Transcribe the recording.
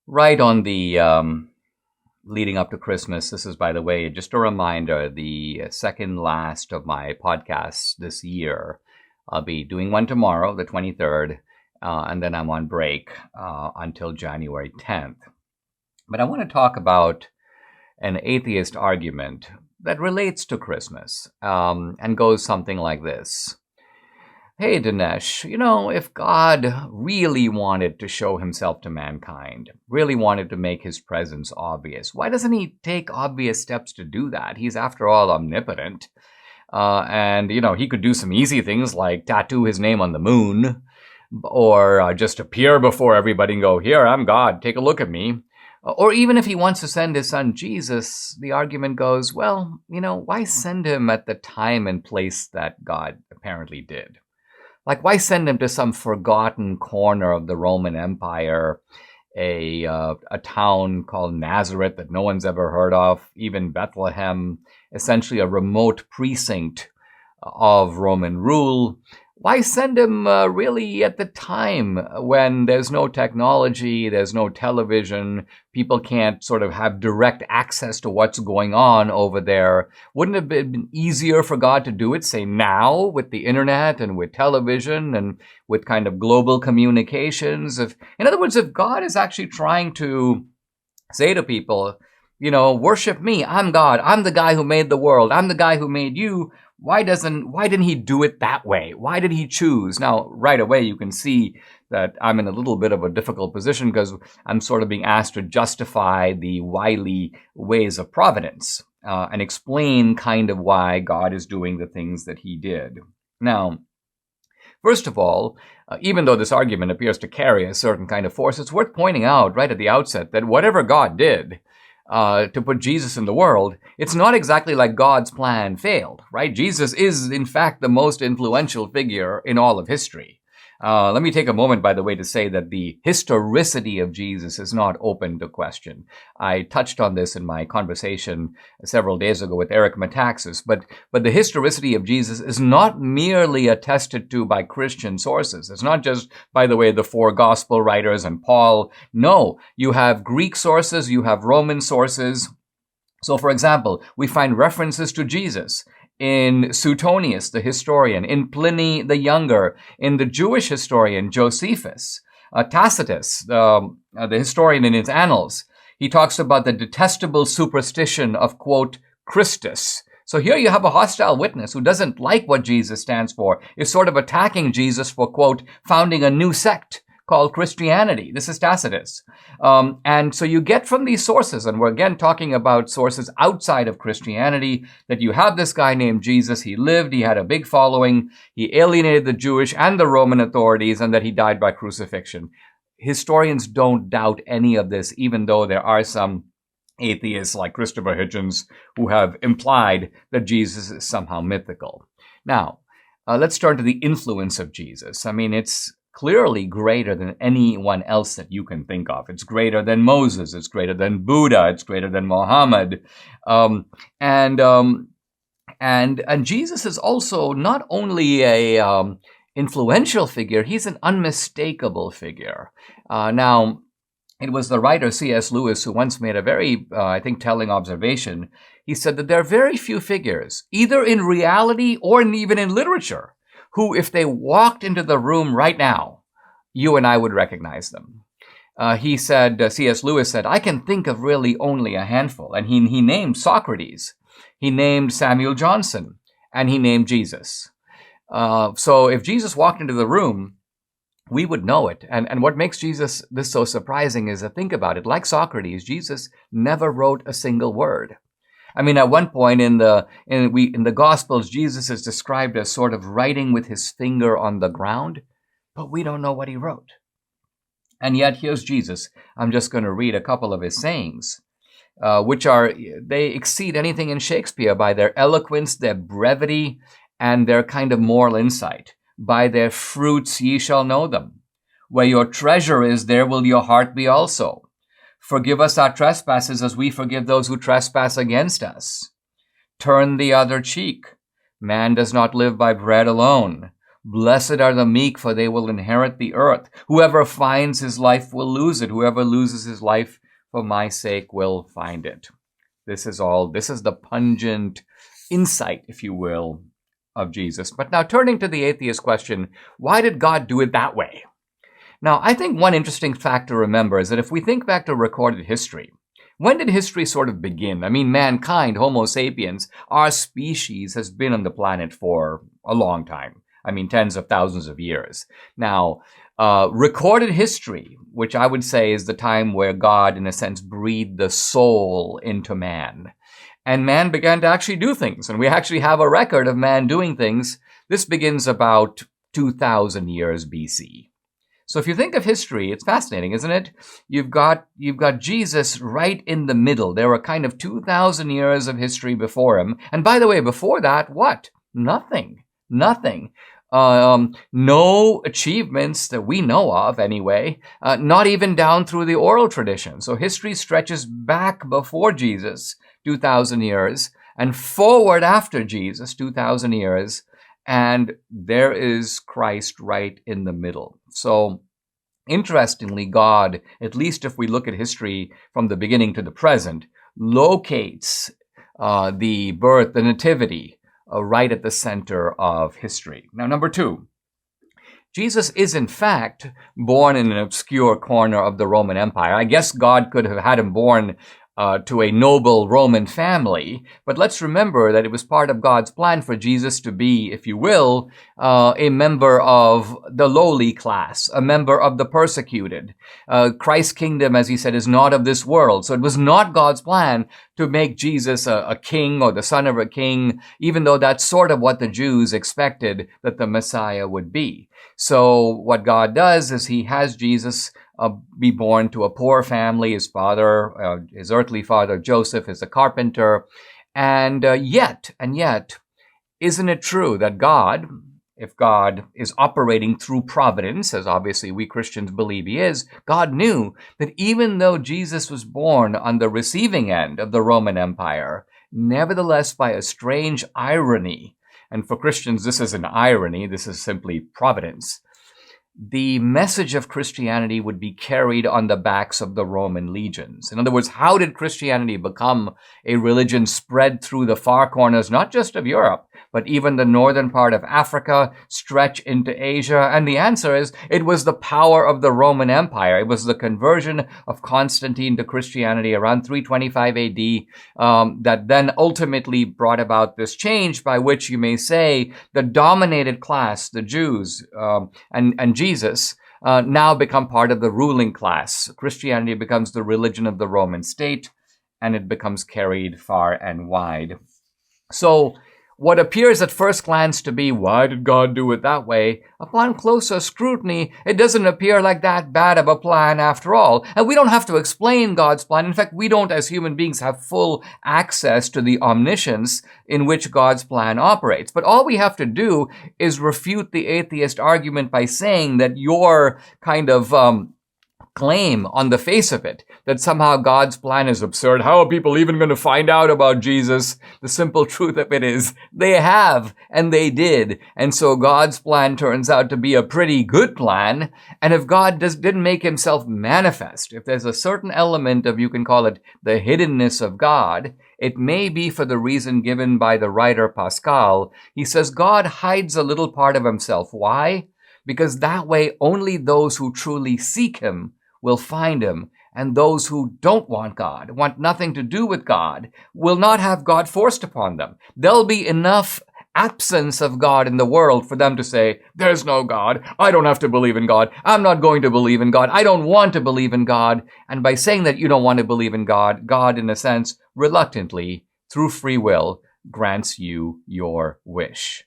Right on the leading up to Christmas. This is, by the way, just a reminder, the second last of my podcasts this year. I'll be doing one tomorrow, the 23rd, and then I'm on break until January 10th. But I want to talk about an atheist argument that relates to Christmas and goes something like this. Hey, Dinesh, if God really wanted to show himself to mankind, really wanted to make his presence obvious, why doesn't he take obvious steps to do that? He's, after all, omnipotent. And he could do some easy things like tattoo his name on the moon or just appear before everybody and go, here, I'm God, take a look at me. Or even if he wants to send his son Jesus, the argument goes, well, why send him at the time and place that God apparently did? Like, why send him to some forgotten corner of the Roman Empire, a town called Nazareth that no one's ever heard of, even Bethlehem, essentially a remote precinct of Roman rule? Why send him really at the time when there's no technology, there's no television, people can't sort of have direct access to what's going on over there? Wouldn't it have been easier for God to do it, say, now with the internet and with television and with kind of global communications? In other words, if God is actually trying to say to people, worship me, I'm God, I'm the guy who made the world, I'm the guy who made you, why didn't he do it that way? Why did he choose? Now, right away, you can see that I'm in a little bit of a difficult position because I'm sort of being asked to justify the wily ways of providence and explain kind of why God is doing the things that he did. Now, first of all, even though this argument appears to carry a certain kind of force, it's worth pointing out right at the outset that whatever God did, to put Jesus in the world, it's not exactly like God's plan failed, right? Jesus is, in fact, the most influential figure in all of history. Let me take a moment, by the way, to say that the historicity of Jesus is not open to question. I touched on this in my conversation several days ago with Eric Metaxas, but the historicity of Jesus is not merely attested to by Christian sources. It's not just, by the way, the four gospel writers and Paul. No, you have Greek sources, you have Roman sources. So, for example, we find references to Jesus in Suetonius, the historian, in Pliny the Younger, in the Jewish historian Josephus, Tacitus, the historian in his annals. He talks about the detestable superstition of, quote, Christus. So here you have a hostile witness who doesn't like what Jesus stands for, is sort of attacking Jesus for, quote, founding a new sect called Christianity. This is Tacitus. And so you get from these sources, and we're again talking about sources outside of Christianity, that you have this guy named Jesus. He lived, he had a big following, he alienated the Jewish and the Roman authorities, and that he died by crucifixion. Historians don't doubt any of this, even though there are some atheists like Christopher Hitchens who have implied that Jesus is somehow mythical. Now, let's turn to the influence of Jesus. I mean, it's clearly greater than anyone else that you can think of. It's greater than Moses. It's greater than Buddha. It's greater than Muhammad. And Jesus is also not only a influential figure, he's an unmistakable figure. Now, it was the writer C.S. Lewis who once made a very, I think, telling observation. He said that there are very few figures, either in reality or even in literature, who, if they walked into the room right now, you and I would recognize them. He said, C.S. Lewis said, I can think of really only a handful. And he named Socrates, he named Samuel Johnson, and he named Jesus. So if Jesus walked into the room, we would know it. And what makes Jesus this so surprising is to think about it. Like Socrates, Jesus never wrote a single word. I mean, at one point in the Gospels, Jesus is described as sort of writing with his finger on the ground, but we don't know what he wrote. And yet, here's Jesus. I'm just going to read a couple of his sayings, they exceed anything in Shakespeare by their eloquence, their brevity, and their kind of moral insight. By their fruits ye shall know them. Where your treasure is, there will your heart be also. Forgive us our trespasses as we forgive those who trespass against us. Turn the other cheek. Man does not live by bread alone, Blessed are the meek, for they will inherit the earth. Whoever finds his life will lose it. Whoever loses his life for my sake will find it. This is the pungent insight, if you will, of Jesus. But now turning to the atheist question, why did God do it that way? Now, I think one interesting fact to remember is that if we think back to recorded history, when did history sort of begin? I mean, mankind, Homo sapiens, our species has been on the planet for a long time. I mean, tens of thousands of years. Now, recorded history, which I would say is the time where God, in a sense, breathed the soul into man. And man began to actually do things. And we actually have a record of man doing things. This begins about 2,000 years BC. So if you think of history, it's fascinating, isn't it? You've got Jesus right in the middle. There were kind of 2,000 years of history before him. And by the way, before that, what? Nothing. No achievements that we know of anyway, not even down through the oral tradition. So history stretches back before Jesus, 2,000 years, and forward after Jesus, 2,000 years, and there is Christ right in the middle. So interestingly, God, at least if we look at history from the beginning to the present, locates the birth, the nativity, right at the center of history. Now, number two, Jesus is in fact born in an obscure corner of the Roman Empire. I guess God could have had him born to a noble Roman family, but let's remember that it was part of God's plan for Jesus to be, if you will, a member of the lowly class, a member of the persecuted. Christ's kingdom, as he said, is not of this world. So it was not God's plan to make Jesus a king or the son of a king, even though that's sort of what the Jews expected that the Messiah would be. So what God does is he has Jesus be born to a poor family. His father, his earthly father, Joseph, is a carpenter. And yet, isn't it true that God, if God is operating through providence, as obviously we Christians believe he is, God knew that even though Jesus was born on the receiving end of the Roman Empire, nevertheless, by a strange irony, and for Christians this is an irony, this is simply providence, the message of Christianity would be carried on the backs of the Roman legions. In other words, how did Christianity become a religion spread through the far corners, not just of Europe, but even the northern part of Africa, stretch into Asia? And the answer is, it was the power of the Roman Empire. It was the conversion of Constantine to Christianity around 325 AD that then ultimately brought about this change by which you may say the dominated class, the Jews, and Jesus, now become part of the ruling class. Christianity becomes the religion of the Roman state, and it becomes carried far and wide. So what appears at first glance to be, why did God do it that way? Upon closer scrutiny, it doesn't appear like that bad of a plan after all. And we don't have to explain God's plan. In fact, we don't as human beings have full access to the omniscience in which God's plan operates. But all we have to do is refute the atheist argument by saying that your kind of claim on the face of it that somehow God's plan is absurd. How are people even going to find out about Jesus? The simple truth of it is they have, and they did. And so God's plan turns out to be a pretty good plan. And if God didn't make himself manifest, if there's a certain element of, you can call it the hiddenness of God, it may be for the reason given by the writer Pascal. He says God hides a little part of himself. Why? Because that way only those who truly seek him will find him, and those who don't want God, want nothing to do with God, will not have God forced upon them. There'll be enough absence of God in the world for them to say, there's no God, I don't have to believe in God, I'm not going to believe in God, I don't want to believe in God. And by saying that you don't want to believe in God, God, in a sense, reluctantly, through free will, grants you your wish.